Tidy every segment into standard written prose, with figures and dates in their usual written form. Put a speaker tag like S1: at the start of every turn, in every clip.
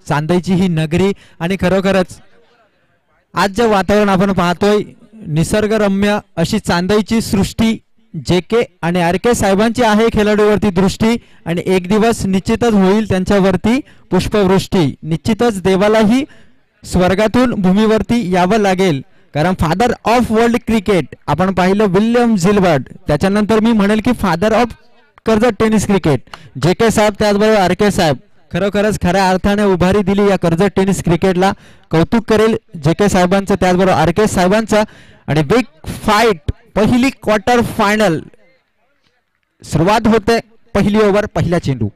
S1: चांदईची ही नगरी आणि खरोखरच आज जे वातावरण आपण पाहतोय निसर्गरम्य अशी चांदईची सृष्टी JK आणि RK साहेबांची आहे खेळाडूवरती दृष्टी आणि एक दिवस निश्चितच होईल त्यांच्यावरती पुष्पवृष्टी. निश्चितच देवालाही स्वर्गातून भूमीवरती यावं लागेल कारण फादर ऑफ वर्ल्ड क्रिकेट आपण पाहिलं विल्यम झिल्बर्ट, त्याच्यानंतर मी म्हणेल की father of Karjat tennis cricket JK साहेब त्याचबरोबर RK साहेब खरोखरच खऱ्या अर्थाने उभारी दिली या कर्जत टेनिस क्रिकेटला. कौतुक करेल JK साहेबांचं त्याचबरोबर RK साहेबांचं. आणि बिग फाईट पहिली क्वार्टर फायनल सुरुवात होते. पहिली ओव्हर पहिला चेंडू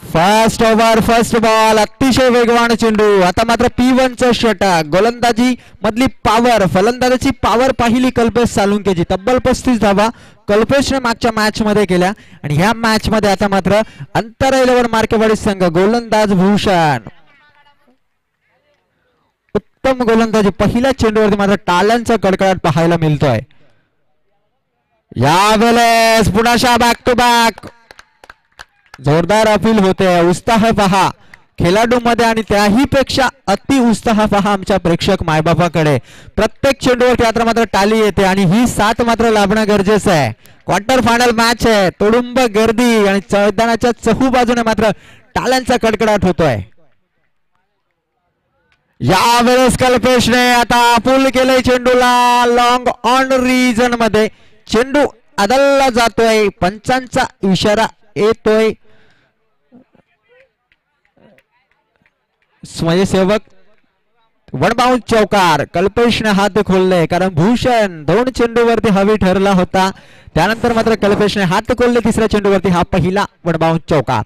S1: फर्स्ट ओव्हर फर्स्ट बॉल अतिशय वेगवान चेंडू. आता मात्र P1 चं षटक गोलंदाजी मधली पॉवर फलंदाजीची पॉवर पाहिली कल्पेश सालुंकेची तब्बल 35 धावा कल्पेशने मागच्या मॅच मध्ये केल्या आणि ह्या मॅच मध्ये आता मात्र अंतर 11 मार्केवाडी संघ गोलंदाज भूषण उत्तम गोलंदाजी पहिल्या चेंडूवरती मात्र टाळ्यांचा कडकडाट पाहायला मिळतोय. यावेळेस पुन्हा बॅक टू बॅक जोरदार अपील होते. उत्साह पहा खेळाडू मध्ये आणि त्याही पेक्षा अति उत्साह पहा आमच्या प्रेक्षक मायबापाकडे. प्रत्येक चेंडूवरती मात्र टाळी येते आणि ही साथ मात्र लाभणं गरजेचं आहे. क्वार्टर फायनल मॅच आहे तुडुंब गर्दी आणि मैदानाच्या चहू बाजूने मात्र टाळ्यांचा कडकडाट होतोय. यावेळेस कल्पेशने आता पूल केलंय चेंडूला लॉंग ऑन रिजन मध्ये चेंडू अदलला जातोय. पंचांचा इशारा येतोय. स्वयंसेवक वन बाउंड चौकार कल्पेशने हात खोलले कारण भूषण 2 चेंडूवरती हवी ठरला होता. त्यानंतर मात्र कल्पेशने हात खोलले तिसऱ्या चेंडूवरती हा पहिला वन बाउंड चौकार.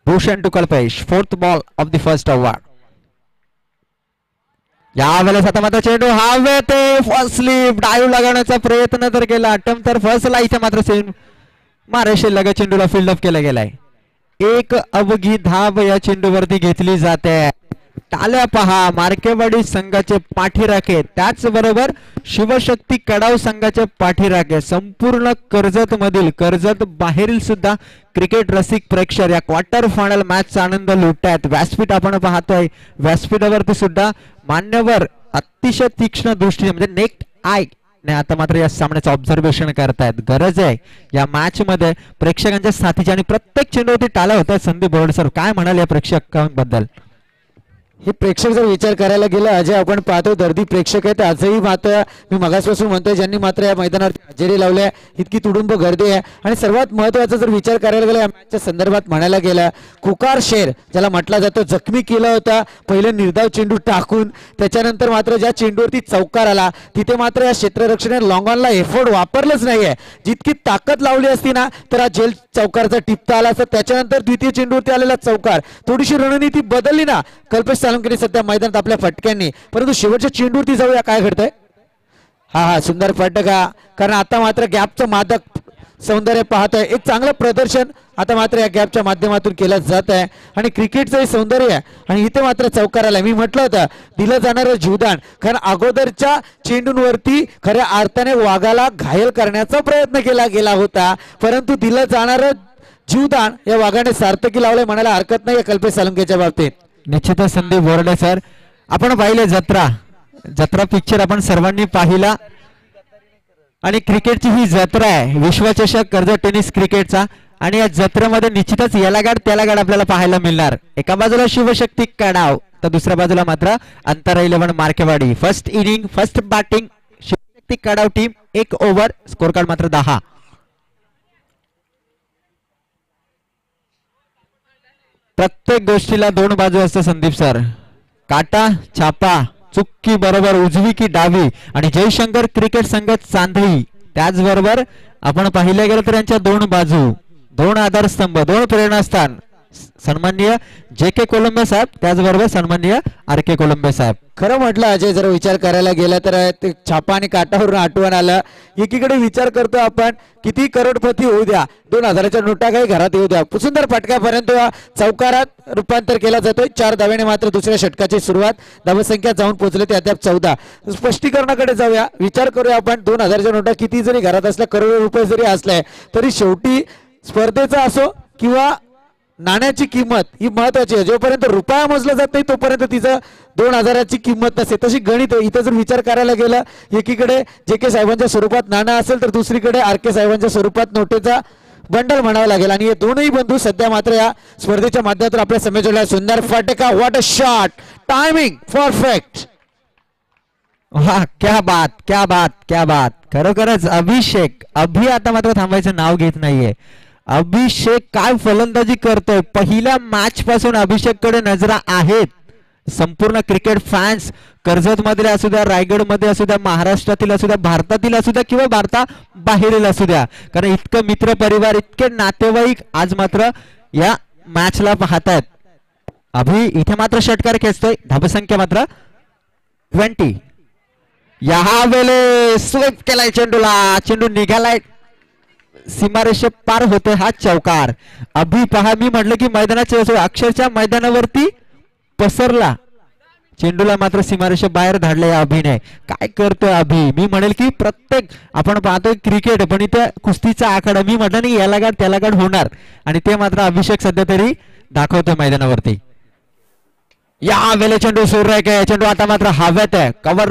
S1: Bhushan to Kalpesh fourth ball of the first over. यावेळेस आता मात्र चेंडू हवे ते फर्स्ट स्लिप डाईव्ह लगावण्याचा प्रयत्न तर केला अटेम्प्ट तर फर्स्टला इथे मात्र मारेशे लगत चेंडूला फील्ड अप केला गेलाय. एक अवघी धाव या चेंडूवरती घेतली जाते. टाळ्या पहा मार्केवाडी संघाचे पाठीराखे त्याचबरोबर शिवशक्ती कडाव संघाचे पाठीराखे संपूर्ण कर्जत मधील कर्जत बाहेरील सुद्धा क्रिकेट रसिक प्रेक्षक या क्वार्टर फायनल मॅचचा आनंद लुटतायत. व्यासपीठ आपण पाहतोय व्यासपीठावरती सुद्धा मान्यवर अतिशय तीक्ष्ण दृष्टीने म्हणजे नेक्ट आय ने आता मात्र या सामन्याचं ऑब्झर्वेशन करतायत. गरज आहे या मॅच मध्ये प्रेक्षकांच्या साथीची आणि प्रत्येक चेंडूवरती टाळ्या होत आहेत. संदीप बोर्ड सर काय म्हणाल या प्रेक्षकांबद्दल?
S2: हे प्रेक्षक जर विचार करायला गेलं अजय आपण पाहतो दर्दी प्रेक्षक आहेत आजही मात्र मी मगासपासून म्हणतोय ज्यांनी मात्र या मैदानावरती हजेरी लावल्या इतकी तुडुंब गर्दी आहे. आणि सर्वात महत्त्वाचा जर विचार करायला गेला या मॅचच्या संदर्भात म्हणायला गेला कुकार शेर ज्याला म्हटला जातो जखमी केला होता पहिले निर्धाव चेंडू टाकून त्याच्यानंतर मात्र ज्या चेंडूवरती चौकार आला तिथे मात्र या क्षेत्ररक्षणाने लॉंगॉनला एफोर्ड वापरलंच नाहीये. जितकी ताकद लावली असती ना तर हा जेल चौकारचा टिपता आला असता. त्याच्यानंतर द्वितीय चेंडूवरती आलेला चौकार थोडीशी रणनीती बदलली ना कल्पेश सालुंके सध्या मैदानात आपल्या फटक्यांनी. परंतु शेवटच्या चेंडूवरती जाऊया काय घडतंय. हा सुंदर फटका कारण आता मात्र गॅपचं मादक सौंदर्य पाहतोय. एक चांगलं प्रदर्शन आता मात्र या गॅपच्या माध्यमातून केलं जात आहे आणि क्रिकेटचं सौंदर्य आहे. आणि इथे मात्र चौकाराला मी म्हटलं होतं दिलं जाणारं जीवदान कारण अगोदरच्या चेंडूंवरती खऱ्या अर्थाने वाघाला घायल करण्याचा प्रयत्न केला गेला होता परंतु दिलं जाणारं जीवदान या वाघाने सार्थकी लावलंय म्हणायला हरकत नाही कल्पेश सालुंकेच्या बाबतीत.
S1: निश्चितच संदीप बोर्डे सर आपण पाहिले जत्रा पिक्चर आपण सर्वांनी पाहिला आणि क्रिकेटची ही जत्रा आहे विश्वचषक कर्जत टेनिस क्रिकेटचा आणि या जत्रेमध्ये निश्चितच याला गाड त्याला गाड आपल्याला पाहायला मिळणार. एका बाजूला शिवशक्ती कडाव तर दुसऱ्या बाजूला मात्र अंतर 11 Markewadi. First inning first batting Shivshakti Kadav team 1 over scorecard मात्र 10. प्रत्येक गोष्टीला 2 बाजू असते संदीप सर. काटा छापा चुक्की बरोबर उजवी की डावी आणि जयशंकर क्रिकेट संघ चांदई त्याचबरोबर आपण पाहिले गेलं तर यांच्या 2 बाजू 2 आधारस्तंभ 2 प्रेरणास्थान सन्माननीय JK कोलंबे साहेब त्याचबरोबर सन्माननीय RK कोलंबे साहेब.
S2: खरं म्हटलं अजय जर विचार करायला गेला तर ते छापा आणि काटावरून आठवण आलं. एकीकडे विचार करतो आपण किती करोडपती होऊ द्या 2000च्या नोटा काही घरात येऊ द्या सुंदर फटक्यापर्यंत चौकारात रूपांतर केला जातोय. 4 धावेने मात्र दुसऱ्या षटकाची सुरुवात धावसंख्या जाऊन पोहोचले ते अद्याप 14. स्पष्टीकरणाकडे जाऊया विचार करूया आपण 2000च्या नोटा किती जरी घरात असल्या करोडो रुपये जरी असले तरी शेवटी स्पर्धेचा असो किंवा नाण्याची किंमत ही महत्वाची आहे. जोपर्यंत रुपया मोजला जात नाही तोपर्यंत तिचं 2000ची किंमत नसते. तशी गणित इथं जर विचार करायला गेला, एकीकडे JK साहेबांच्या स्वरूपात नाणं असेल तर दुसरीकडे RK साहेबांच्या स्वरूपात नोटेचा बंडल म्हणावं लागेल. आणि हे दोनही बंधू सध्या मात्र या स्पर्धेच्या माध्यमातून आपल्या समोर जोडले. सुंदर फटका, what a shot, timing perfect.
S1: वाह, क्या बात, क्या बात, क्या बात. खरोखरच अभिषेक आता मात्र थांबायचं नाव घेत नाहीये. अभिषेक काय फलंदाजी करतोय. पहिल्या मॅच पासून अभिषेक कडे नजरा आहेत. संपूर्ण क्रिकेट फॅन्स कर्जत मधले असू द्या, रायगड मध्ये असू द्या, महाराष्ट्रातील असू द्या, भारतातील असू द्या किंवा भारताबाहेरील असू द्या, कारण इतकं मित्र परिवार, इतके नातेवाईक आज मात्र या मॅचला पाहतायत. अभि इथे मात्र षटकार खेचतोय. धावसंख्या मात्र 20. या वेळे स्वीप केलाय चेंडूला. चेंडू निघालाय, सीमारेषे पार होतोय हा चौकार. अभि पहा, मी म्हटलं की मैदानाचे अक्षरशः मैदानावरती पसरला. चेंडूला मात्र सीमारेषे बाहेर धाडले या अभिने. काय करतोय अभि. मी म्हणेल की प्रत्येक आपण पाहतोय क्रिकेट, पण इथे कुस्तीचा आखाडा. मी म्हटलं नाही याला गाठ त्याला गाठ होणार, आणि ते मात्र अभिषेक सध्या तरी दाखवतोय मैदानावरती. या वेळे चेंडू सुरेख आहे. चेंडू आता मात्र हवेत आहे. कव्हर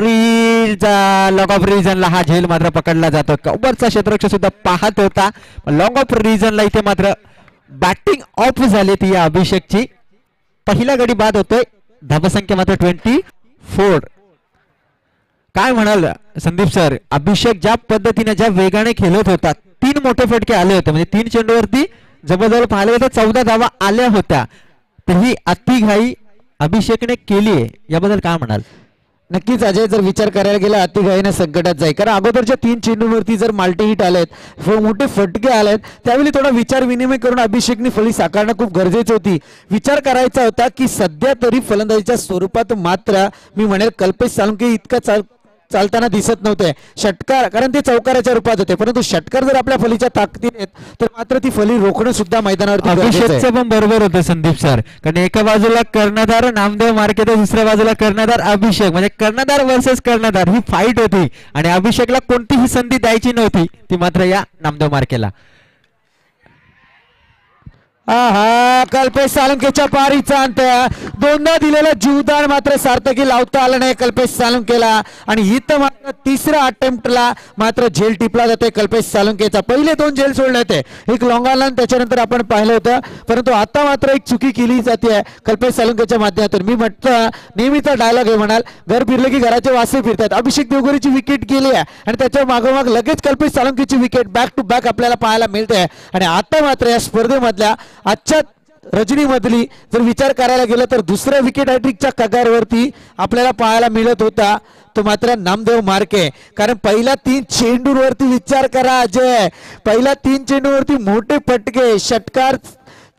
S1: लॉंग ऑफ रिजनला हा झेल मात्र पकडला जातो. कव्हरचा क्षेत्ररक्षक सुद्धा पाहत होता. लॉंग ऑफ रिजनला इथे मात्र बॅटिंग ऑफ झाली ती या अभिषेकची. पहिला गडी बाद होतोय. धावसंख्या मात्र 24. काय म्हणाल संदीप सर, अभिषेक ज्या पद्धतीने ज्या वेगाने खेळत होता, 3 मोठे फटके आले होते, म्हणजे 3 चेंडूवरती जवळजवळ पाहिले तर 14 धावा आल्या होत्या. तर ही अतिघाई अभिषेकने केली आहे, याबद्दल काय म्हणाल.
S2: नक्कीच अजय, जर विचार करायला गेला अतिघाईने संकटात जाईल. कारण अगोदरच्या 3 चेंडूंवरती जर माल्टी हिट आलेत, मोठे फटके आलेत, त्यावेळी थोडा विचार विनिमय करून अभिषेकने फळी साकारणं खूप गरजेची होती. विचार करायचा होता की सध्या तरी फलंदाजीच्या स्वरूपात मात्र मी म्हणेल कल्पेश साळुंखे इतका चालताना दिसत नव्हते. षटकार, कारण ते चौकाराच्या रूपात होते, परंतु षटकार जर आपल्या फलीच्या ताकदीत आहेत तर मात्र ती फली रोखणं सुद्धा मैदानावरती
S1: अभिषेकचं पण बरोबर होतं संदीप सर. कारण एका बाजूला कर्णधार नामदेव मार्के तर दुसऱ्या बाजूला कर्णधार अभिषेक, म्हणजे कर्णधार वर्सेस कर्णधार ही फाईट होती, आणि अभिषेकला कोणतीही संधी द्यायची नव्हती, ती मात्र या नामदेव मार्केला.
S2: हा कल्पेश साळुंखेच्या पारीचा अंत. दोनदा दिलेला जीवदान मात्र सार्थकी लावता आलं नाही कल्पेश साळुंखेला, आणि इथं मात्र तिसऱ्या अटेम्प्टला मात्र झेल टिपला जातोय कल्पेश साळुंखेचा. पहिले 2 झेल सोडले होते, एक लॉंगाला त्याच्यानंतर आपण पाहिलं होतं, परंतु आता मात्र एक चुकी केली जाते कल्पेश साळुंखेच्या माध्यमातून. मी म्हटलं नेहमीचा डायलॉग आहे, म्हणाल घर फिरले की घराचे वासे फिरतात. अभिषेक देवगुरीची विकेट गेली आहे आणि त्याच्या मागोमाग लगेच कल्पेश साळुंखेची विकेट बॅक टू बॅक आपल्याला पाहायला मिळते. आणि आता मात्र या स्पर्धेमधल्या आजच्या रजनी मधली जर विचार करायला गेलं तर दुसऱ्या विकेट हॅट्रिकच्या कगारवरती आपल्याला पाहायला मिळत होता तो मात्र नामदेव मार्के. कारण पहिल्या 3 चेंडूंवरती विचार करा अजय, पहिल्या 3 चेंडूंवरती मोठे फटके, षटकार,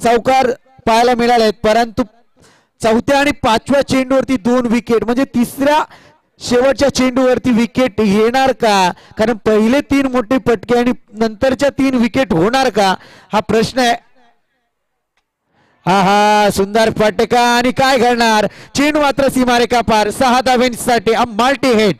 S2: चौकार पाहायला मिळाले, परंतु 4थ्या आणि 5व्या चेंडूवरती 2 विकेट. म्हणजे तिसऱ्या शेवटच्या चेंडूवरती विकेट येणार का. कारण पहिले 3 मोठे फटके आणि नंतरच्या 3 विकेट होणार का हा प्रश्न आहे. हा सुंदर फटका, आणि काय घडणार. चेंडू मात्र सीमारेखा पार. 6 धावांसाठी मल्टी हिट.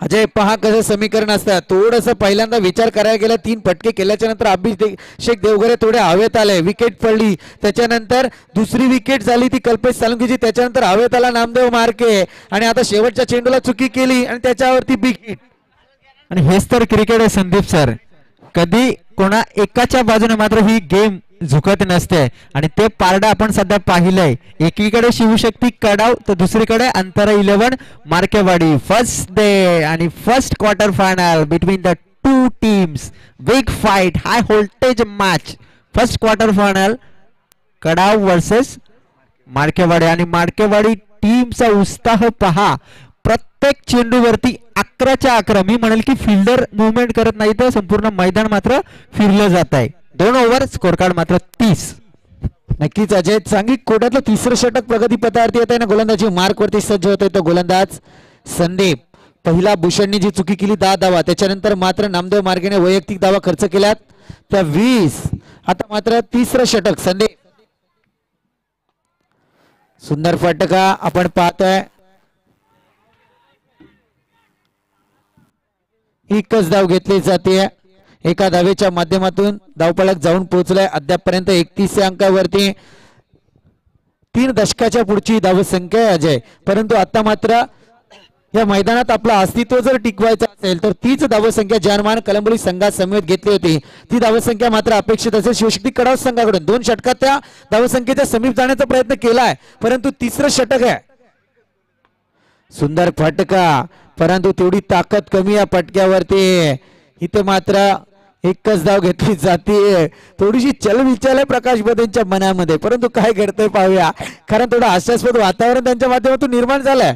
S2: अजय पहा कसं समीकरण असतं. थोडंसं पहिल्यांदा विचार करायला गेला, 3 फटके केल्याच्या नंतर अभिषेक देवगरे थोडे हवेत आले, विकेट पडली, त्याच्यानंतर दुसरी विकेट झाली ती कल्पेश साळुंखेची, त्याच्यानंतर हवेत आला नामदेव मार्के, आणि आता शेवटच्या चेंडूला चुकी केली आणि त्याच्यावरती बिग हिट.
S1: आणि हेच तर क्रिकेट आहे संदीप सर. कधी कोणा एकाच्या बाजूने मात्र ही गेम झुकत नसते, आणि ते पारडा आपण सध्या पाहिलंय. एकीकडे शिवशक्ती कडाव तर दुसरीकडे अंतरा 11 मार्केवाडी. फर्स्ट डे आणि first quarter final between the 2 teams. Big fight, high voltage match. First quarter final Kadav versus Markewadi, आणि मार्केवाडी टीमचा उत्साह पहा. प्रत्येक चेंडूवरती 11च्या 11. मी म्हणेल की फिल्डर मुवमेंट करत नाही तर संपूर्ण मैदान मात्र फिरलं जात आहे. 2 ओव्हर, स्कोर कार्ड मात्र 30.
S2: नक्कीच अजय, सांघिक कोट्यातलं 3रं षटक प्रगतीपथावरती येत आहे ना. गोलंदाजी मार्क वरती सज्ज होतोय तो गोलंदाज संदीप. पहिला भूषणने जी चुकी केली 10 धावा, त्याच्यानंतर मात्र नामदेव मार्गेने वैयक्तिक धावा खर्च केल्यात त्या 20. आता मात्र 3रं षटक संदीप. सुंदर फटका आपण पाहतोय. एकच धाव घेतली जाते. एका धावेच्या माध्यमातून धावफलक जाऊन पोहोचलाय अद्यापपर्यंत 31 अंकावरती. 3 दशकाच्या पुढची धावसंख्या आहे अजय. परंतु आता मात्र या मैदानात आपलं अस्तित्व जर टिकवायचं असेल तर तीच धावसंख्या जानमान कलंबली संघात समवेत घेतली होती ती धावसंख्या मात्र अपेक्षित असेल. शिवशक्ती कडाव संघाकडून 2 षटकात त्या धावसंख्येच्या समीप जाण्याचा प्रयत्न केलाय परंतु तिसरं षटक आहे. सुंदर फटका परंतु तेवढी ताकद कमी या फटक्यावरती. इथे मात्र एकच धाव घेतली जाते. थोडीशी चलविचल आहे प्रकाश बदेंच्या मनामध्ये परंतु काय घडतंय पाहूया कारण थोडं हास्यास्पद वातावरण त्यांच्या माध्यमातून निर्माण झालंय.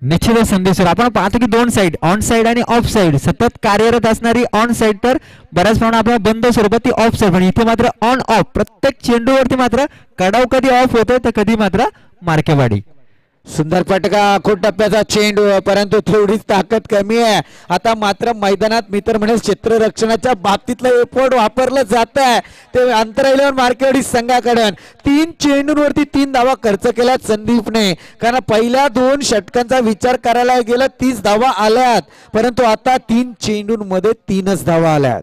S1: निश्चितच संदेश सर आपण पाहतो की 2 साइड ऑन साइड आणि ऑफ साइड सतत कार्यरत असणारी ऑन साइड तर बऱ्याच प्रमाणात आपल्याला बंद स्वरूपात ती ऑफ साइड पण इथे मात्र ऑन ऑफ प्रत्येक चेंडूवरती मात्र कडाव कधी ऑफ होतोय तर कधी मात्र मार्केवाडी.
S2: सुंदर फटका आखो टप्प्याचा चेंडू परंतु थोडीच ताकद कमी आहे. आता मात्र मैदानात मी तर म्हणेल क्षेत्ररक्षणाच्या बाबतीतलं एफर्ट वापरलं जात आहे ते अंतराळीवर मार्केवाडी संघाकडून 3 चेंडूंवरती 3 धावा खर्च केल्या संदीपने कारण पहिल्या 2 षटकांचा विचार करायला गेला 30 धावा आल्यात परंतु आता 3 चेंडूंमध्ये 3च धावा आल्यात.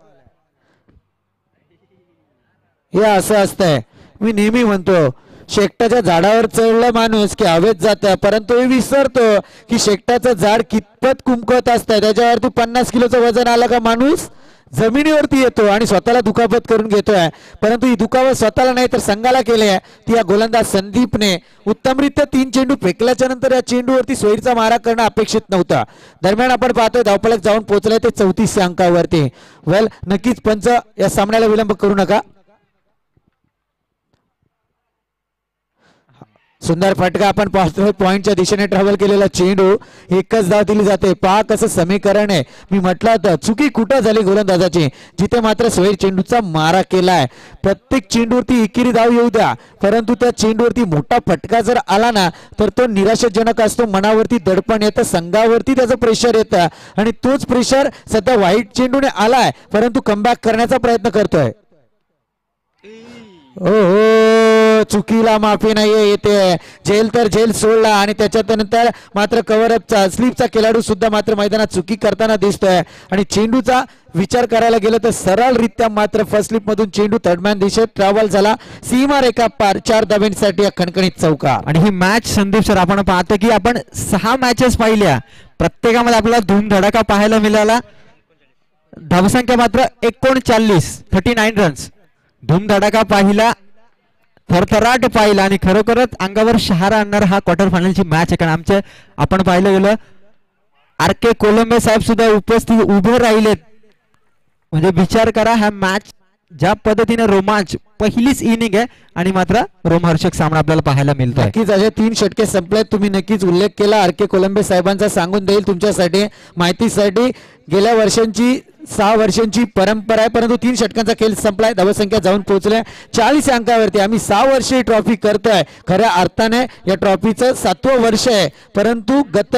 S2: हे असं असतंय. मी नेहमी म्हणतो शेकटाच्या झाडावर चढला माणूस की हवेत जात परंतु हे विसरतो की शेकटाचं झाड कितपत कुंकवत असतंय. त्याच्यावरती 50 किलोचं वजन आलं का माणूस जमिनीवरती येतो आणि स्वतःला दुखापत करून घेतोय परंतु ही दुखापत स्वतःला नाही तर संघाला केली आहे. ती या गोलंदाज संदीपने उत्तमरित्या 3 चेंडू फेकल्याच्या नंतर या चेंडूवरती सोयीचा मारा करणं अपेक्षित नव्हतं. दरम्यान आपण पाहतोय धावफलक जाऊन पोहोचलाय ते 34 अंकावरती. वेल नक्कीच पंच या सामन्याला विलंब करू नका. सुंदर फटका आपण पाहतोय पॉइंटच्या दिशेने ट्रॅव्हल केलेला चेंडू एकच धाव दिली जाते. पहा कसं समीकरण आहे. मी म्हटलं होतं चुकी कुठं झाली गोलंदाजाची जिथे मात्र सोहेल चेंडूचा मारा केलाय. प्रत्येक चेंडूवरती एकेरी धाव येऊ द्या परंतु त्या चेंडूवरती मोठा फटका जर आला ना तर तो निराशाजनक असतो. मनावरती दडपण येतं संघावरती त्याचं प्रेशर येतं आणि तोच प्रेशर सध्या वाईट चेंडूने आलाय परंतु कमबॅक करण्याचा प्रयत्न करतोय. हो चुकीला माफी नाहीये. येते झेल तर झेल सोडला आणि त्याच्यानंतर मात्र कव्हरअपचा स्लीपचा खेळाडू सुद्धा मात्र मैदानात चुकी करताना दिसतोय आणि चेंडूचा विचार करायला गेलं तर सरळरित्या मात्र फर्स्ट स्लिप मधून चेंडू थर्डमॅन दिशेत ट्रॅव्हल झाला. सीमा रेखा पार 4 धाब्यांसाठी खणखणीत चौका.
S1: आणि ही मॅच संदीप सर आपण पाहतो की आपण 6 मॅचेस पाहिल्या प्रत्येकामध्ये आपल्याला धूमधडाका पाहायला मिळाला. धावसंख्या मात्र 39 रन्स धूमधडाका पाहिला थरथराट पाहिला आणि खरोखरच अंगावर शहारा आणणार हा क्वार्टर फायनलची मॅच आहे. कारण आमचे आपण पाहिलं गेलं RK कोलंबे साहेब सुद्धा उपस्थित उभे राहिलेत म्हणजे विचार करा हा मॅच ज्या पद्धतीने रोमांच पहिलीच इनिंग आहे आणि मात्र रोमहर्षक सामना आपल्याला पाहायला मिळतोय.
S2: नक्कीच अजय 3 षटके संपलेत. तुम्ही नक्कीच उल्लेख केला RK कोलंबे साहेबांचा सांगून देईल तुमच्यासाठी माहितीसाठी. गेल्या वर्षांची 6 वर्षांची परंपरा आहे परंतु 3 षटकांचा खेळ संपलाय. धावसंख्या जाऊन पोहोचल्या 40 अंकावरती. आम्ही 6 वर्षे ही ट्रॉफी करतोय. खऱ्या अर्थाने या ट्रॉफीचं 7वं वर्ष आहे परंतु गत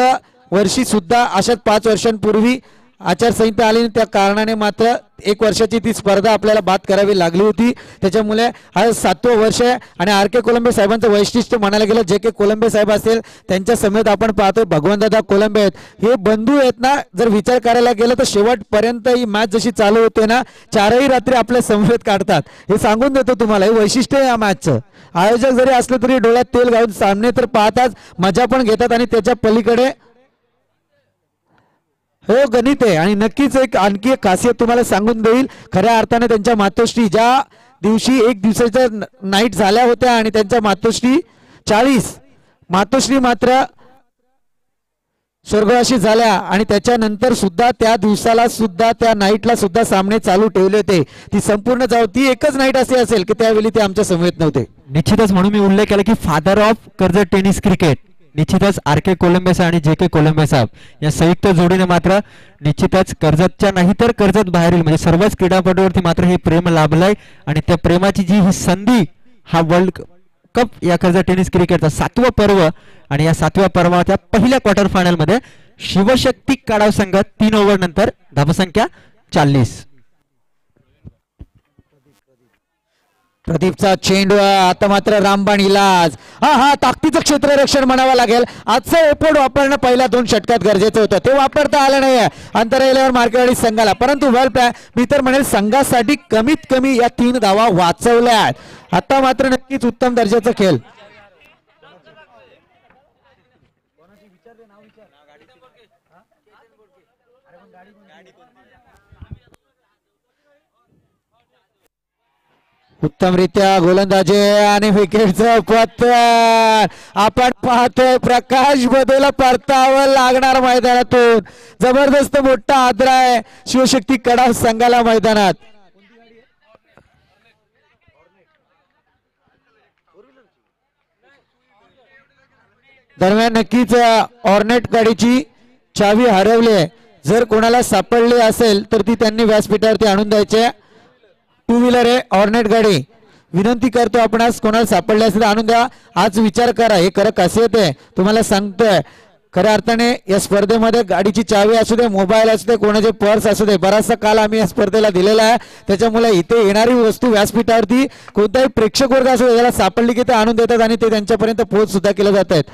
S2: वर्षी सुद्धा अशाच 5 वर्षांपूर्वी आचारसंहिता आली त्या कारणाने मात्र 1 वर्षाची ती स्पर्धा आपल्याला बाद करावी लागली होती. त्याच्यामुळे हा 7वं वर्ष आहे आणि RK कोलंबे साहेबांचं वैशिष्ट्य म्हणायला गेलं JK कोलंबे साहेब असेल त्यांच्या समेत आपण पाहतोय भगवंतदादा कोलंबे आहेत. हे बंधू आहेत ना जर विचार करायला गेलं तर शेवटपर्यंत ही मॅच जशी चालू होते ना 4ही रात्री आपल्या समवेत काढतात. हे सांगून देतो तुम्हाला हे वैशिष्ट्य आहे या मॅचचं. आयोजक जरी असलं तरी डोळ्यात तेल घालून सामने तर पाहताच मजा पण घेतात आणि त्याच्या पलीकडे हो गणित आहे. आणि नक्कीच आणखी एक खासियत तुम्हाला सांगून देईल. खऱ्या अर्थाने त्यांच्या मातोश्री ज्या दिवशी 1 दिवसाच्या नाईट झाल्या होत्या आणि त्यांच्या मातोश्री 40 मातोश्री मात्र स्वर्गवासी झाल्या आणि त्याच्यानंतर सुद्धा त्या दिवसाला सुद्धा त्या नाईटला सुद्धा सामने चालू ठेवले होते. ती संपूर्ण जाऊ ती एकच नाईट असे असेल की त्यावेळी ते आमच्या समवेत नव्हते.
S1: निश्चितच म्हणून मी उल्लेख केला की father of Karjat tennis cricket निश्चितच RK कोलंबे साहेब आणि JK कोलंबे साहेब या संयुक्त जोडीने मात्र निश्चितच कर्जतच्या नाही तर कर्जत बाहेरील म्हणजे सर्वच क्रीडापटूवरती मात्र हे प्रेम लाभलंय आणि त्या प्रेमाची जी ही संधी हा वर्ल्ड कप या कर्जत टेनिस क्रिकेटचा 7वं पर्व आणि या 7व्या पर्वाच्या पहिल्या क्वार्टर फायनल मध्ये शिवशक्ती काडाव संघ 3 ओव्हर नंतर धावसंख्या 40.
S2: प्रदीपचा चेंडू आता मात्र रामबाण इलाज. हा ताकदीचं क्षेत्ररक्षण म्हणावं लागेल. आजचं एपोर्ट वापरणं पहिल्या 2 षटकात गरजेचं होतं, ते वापरता आलं नाही अंतराळावर मार्केवाडी संघाला. परंतु मी तर म्हणेल संघासाठी कमीत कमी या 3 धावा वाचवल्या आहेत. आता मात्र नक्कीच उत्तम दर्जाचा खेळ. उत्तमरित्या गोलंदाजी आणि विकेटचं पतन आपण पाहतोय. प्रकाश बदल परतावं लागणार मैदानातून. जबरदस्त मोठा आदरा आहे शिवशक्ती कडाव संघाला मैदानात. दरम्यान नक्कीच ऑर्नेट गाडीची चावी हरवली. जर कोणाला सापडली असेल तर ती त्यांनी व्यासपीठावरती आणून द्यायची. 2 व्हीलर आहे ऑर्नेट गाडी. विनंती करतो आपणास कोणाला सापडले असेल तर आणून द्या. आज विचार करा, हे खरं खासियत आहे तुम्हाला सांगतोय. खऱ्या अर्थाने या स्पर्धेमध्ये गाडीची चावी असू दे, मोबाईल असू दे, कोणाचे पर्स असू दे, बराचसा काल आम्ही या स्पर्धेला दिलेला आहे. त्याच्यामुळे इथे येणारी वस्तू व्यासपीठावरती कोणताही प्रेक्षक वर्ग असू दे त्याला सापडली की ते आणून देतात आणि ते त्यांच्यापर्यंत पोहोच सुद्धा केलं जात आहेत.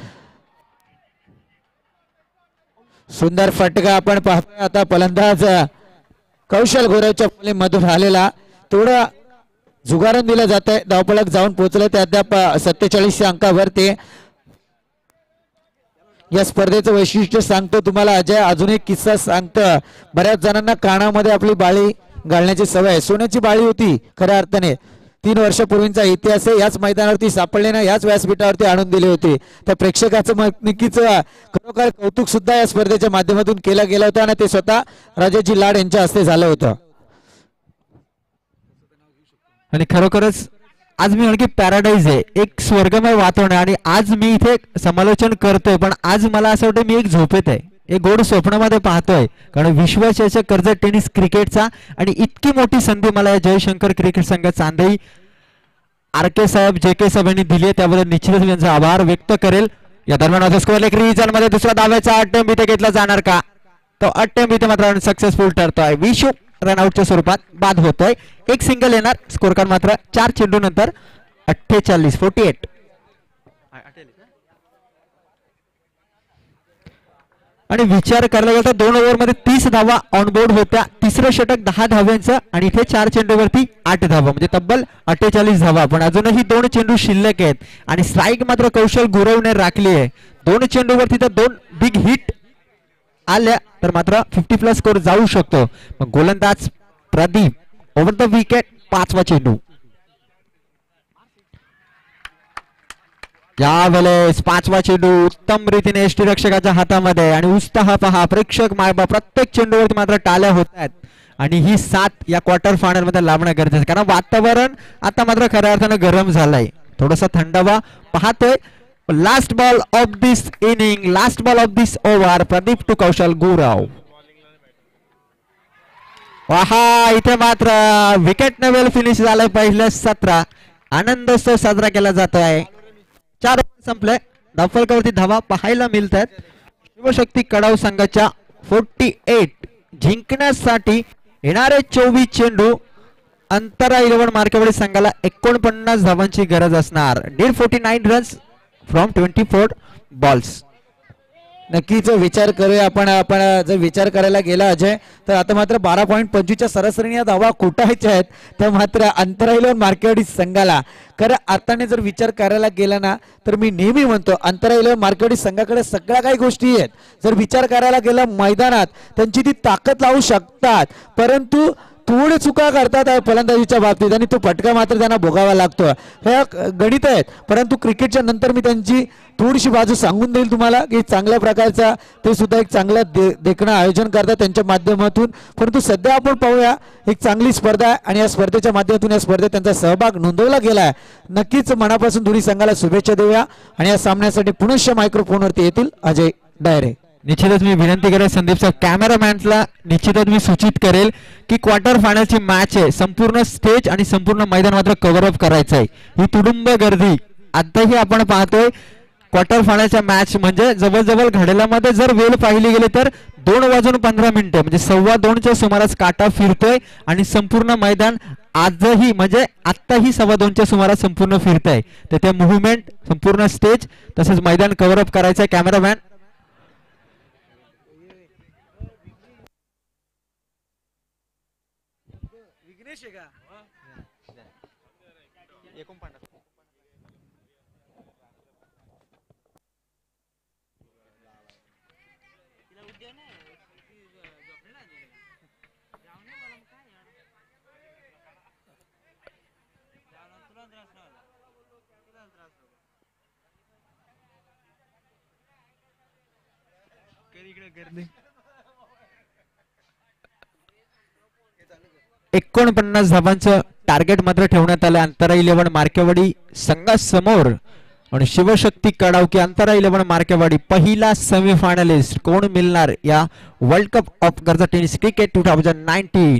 S2: सुंदर फटका आपण पाहतोय आता फलंदाज कौशल गोरेच्या मधून आलेला. थोडं जुगारून दिलं जात आहे. धावफलक जाऊन पोहोचले ते अद्याप 47 अंकावरती. या स्पर्धेचं वैशिष्ट्य सांगतो तुम्हाला अजय. अजून एक किस्सा सांगतो. बऱ्याच जणांना कानामध्ये आपली बाळी घालण्याची सवय, सोन्याची बाळी होती खऱ्या अर्थाने. 3 वर्षापूर्वीचा इतिहास आहे. याच मैदानावरती सापडले ना, याच व्यासपीठावरती आणून दिली होती. त्या प्रेक्षकाचं नक्कीच खरोखर कौतुक सुद्धा या स्पर्धेच्या माध्यमातून केलं गेलं होतं आणि ते स्वतः राजाजी लाड यांच्या हस्ते झालं होतं.
S1: आणि खरोखरच आज मी आणखी पॅराडाईज आहे, एक स्वर्गमय वातावरण आहे. आणि आज मी इथे समालोचन करतोय पण आज मला असं वाटतं मी एक झोपेत आहे, एक गोड स्वप्नामध्ये पाहतोय. कारण विश्वचषक कर्जत टेनिस क्रिकेटचा आणि इतकी मोठी संधी मला या जयशंकर क्रिकेट संघ चांदई RK साहेब JK साहेब यांनी दिली आहे, त्याबद्दल निश्चितच त्यांचा आभार व्यक्त करेल. या दरम्यान स्कोअर एक रिजन मध्ये दुसरा धावाचा अटेम्प्ट इथे घेतला जाणार का? तो अटेम्प्ट इथे मात्र सक्सेसफुल ठरतोय. विशू रनआउटच्या स्वरूपात बाद होतोय. एक सिंगल येणार. स्कोर कार्ड मात्र 4 चेंडू नंतर 48. आणि विचार करायला गेला तर 2 ओव्हरमध्ये 30 धावा ऑनबोर्ड होत्या. तिसरं षटक 10 धाव्यांचं आणि इथे 4 चेंडूवरती 8 धावा म्हणजे तब्बल 48 धावा. पण अजूनही 2 चेंडू शिल्लक आहेत आणि स्ट्राईक मात्र कौशल गुरवने राखली आहे. 2 चेंडूवरती तर 2 बिग हिट आल्या तर मात्र 50+ स्कोर जाऊ शकतो. मग गोलंदाज प्रदीप ओव्हर द विकेट 5वा चेंडू. यावेळेस 5वा चेंडू उत्तम रीतीने यष्टीरक्षकाच्या हातामध्ये आणि उत्साह पहा प्रेक्षक मायबा प्रत्येक चेंडूवरती मात्र टाळ्या होत आहेत. आणि ही 7 या क्वार्टर फायनल मध्ये लाभणं गरजेचं कारण वातावरण आता मात्र खऱ्या अर्थानं गरम झालंय. थोडासा थंडावा पाहतोय. Last ball of this inning, last ball of this over, Pradeep to Kaushal Gurav. वाहा इथे मात्र विकेट नवेल फिनिश झालंय. पहिल्या 17 आनंदोत्सव साजरा केला जात आहे. 4 संपले. धावफलकावरती धावा पाहायला मिळत आहेत. शिवशक्ती कडाव संघाच्या 48 जिंकण्यासाठी येणारे 24 चेंडू अंतरा 11 मार्केवाडी संघाला 49 धावांची गरज असणार. 49 रन्स फ्रॉम 24 बॉल्स.
S2: नक्कीच विचार करूया आपण जर विचार करायला गेला अजय तर आता मात्र 12.25च्या सरासरीने धावा कुटायच्या आहेत त्या मात्र अंतराळी मार्केवाडी संघाला. खरं अर्थाने जर विचार करायला गेला ना तर मी नेहमी म्हणतो अंतराळी मार्केवाडी संघाकडे सगळ्या काही गोष्टी आहेत. जर विचार करायला गेला मैदानात त्यांची ती ताकद लावू शकतात परंतु थोडे चुका करतात फलंदाजीच्या बाबतीत आणि तो फटका मात्र त्यांना भोगावा लागतो. हे गणित आहेत परंतु क्रिकेटच्या नंतर मी त्यांची थोडीशी बाजू सांगून देईल तुम्हाला की चांगल्या प्रकारचा ते सुद्धा एक चांगलं देखणं आयोजन करतात त्यांच्या माध्यमातून. परंतु सध्या आपण पाहूया एक चांगली स्पर्धा आहे आणि या स्पर्धेच्या माध्यमातून या स्पर्धेत त्यांचा सहभाग नोंदवला गेला आहे. नक्कीच मनापासून दोन्ही संघाला शुभेच्छा देऊया आणि या सामन्यासाठी पुनश्च मायक्रोफोनवरती येतील अजय डायरे.
S1: निश्चितच मी विनंती करेल संदीपचा कॅमेरामॅनला निश्चितच मी सूचित करेल की क्वार्टर फायनलची मॅच आहे. संपूर्ण स्टेज आणि संपूर्ण मैदान मात्र कव्हर अप करायचं आहे. ही तुडुंब गर्दी आताही आपण पाहतोय क्वार्टर फायनलच्या मॅच म्हणजे जवळजवळ घड्याळामध्ये जर वेळ पाहिली गेली तर 2:15 म्हणजे 2:15च्या सुमारास काटा फिरतोय आणि संपूर्ण मैदान आजही म्हणजे आत्ताही 2:15च्या सुमारास संपूर्ण फिरतंय. तर ते मुव्हमेंट संपूर्ण स्टेज तसंच मैदान कव्हर अप करायचंय कॅमेरामॅन. $49 धावांचं टार्गेट मात्र ठेवण्यात आलं अंतरा 11 मार्केवाडी संघासमोर. आणि शिवशक्ती कडावकी अंतरा 11 मार्केवाडी पहिला सेमीफायनलिस्ट कोण मिळणार या world cup of Garja tennis cricket 2019.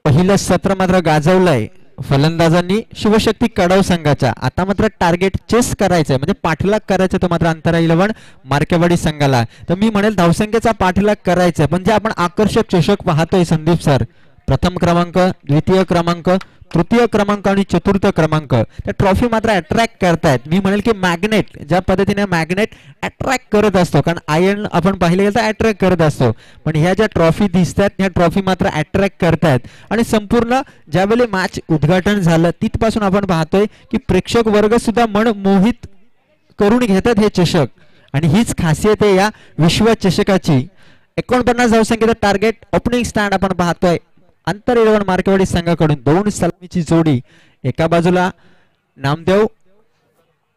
S1: पहिलं सत्र मात्र गाजवलंय फलंदाजांनी शिवशक्ती कडाव संघाच्या. आता मात्र टार्गेट चेस करायचंय म्हणजे पाठलाग करायचं तो मात्र अंतरा 11 मार्केवाडी संघाला. तर मी म्हणेल धावसंख्येचा पाठलाग करायचा म्हणजे आपण आकर्षक चषक पाहतोय संदीप सर. प्रथम क्रमांक, द्वितीय क्रमांक, तृतीय क्रमांक आणि चतुर्थ क्रमांक त्या ट्रॉफी मात्र अट्रॅक्ट करतायत. मी म्हणेल की मॅग्नेट ज्या पद्धतीने मॅग्नेट अट्रॅक्ट करत असतो कारण आयर्न आपण पाहिले गेलं तर अट्रॅक्ट करत असतो पण ह्या ज्या ट्रॉफी दिसतात ह्या ट्रॉफी मात्र अट्रॅक्ट करतायत. आणि संपूर्ण ज्यावेळी मॅच उद्घाटन झालं तिथपासून आपण पाहतोय की प्रेक्षक वर्ग सुद्धा मन मोहित करून घेतात हे चषक. आणि हीच खासियत आहे या विश्वचषकाची. 49 धावसंख्येचं टार्गेट ओपनिंग स्टँड आपण पाहतोय अंतर 11 मार्केवाडी संघाकडून 2 सलामीची जोडी. एका बाजूला नामदेव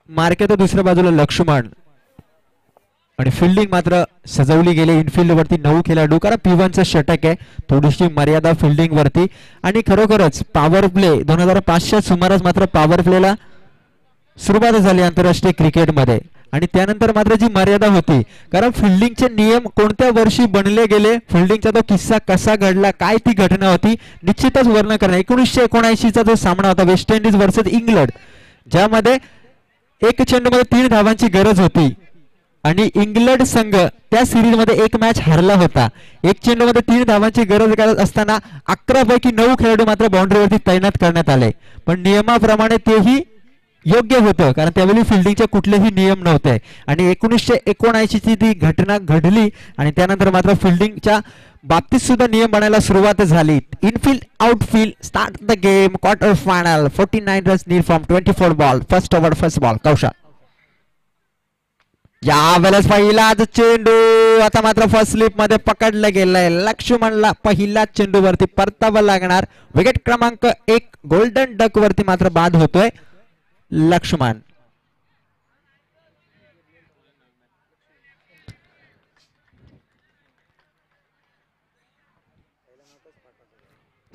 S1: मार्के तर दुसऱ्या बाजूला लक्ष्मण. आणि फिल्डिंग मात्र सजवली गेली इनफिल्ड वरती 9 खेळाडू कारण P1चं षटक आहे थोडीशी मर्यादा फिल्डिंग वरती. आणि खरोखरच पॉवर प्ले 2005च्या सुमारास मात्र पॉवर प्लेला सुरुवात झाली आंतरराष्ट्रीय क्रिकेटमध्ये. आणि त्यानंतर मात्र जी मर्यादा होती कारण फिल्डिंगचे नियम कोणत्या वर्षी बनले गेले फिल्डिंगचा तो किस्सा कसा घडला काय ती घटना होती निश्चितच वर्णन करणार. 1979चा जो सामना होता वेस्ट इंडिज वर्सेस इंग्लंड ज्यामध्ये एक चेंडूमध्ये 3 धावांची गरज होती आणि इंग्लंड संघ त्या सिरीज मध्ये एक मॅच हरला होता. एक चेंडूमध्ये 3 धावांची गरज असताना 11 पैकी 9 खेळाडू मात्र बाउंड्रीवरती तैनात करण्यात आले पण नियमाप्रमाणे तेही योग्य होतं कारण त्यावेळी फिल्डिंगचे कुठलेही नियम नव्हते. आणि 1979 ची ती घटना घडली आणि त्यानंतर मात्र फिल्डिंगच्या बाबतीत सुद्धा नियम बनायला सुरुवात झाली. Infield outfield start the game quarter final 49 runs need from 24 ball first over first ball. Kaushal यावेळेस पहिलाच चेंडू आता मात्र फर्स्ट स्लिप मध्ये पकडला गेलाय. लक्ष्मणला पहिला चेंडू वरती परतावा लागणार. विकेट क्रमांक 1 गोल्डन डक वरती मात्र बाद होतोय लक्ष्मण.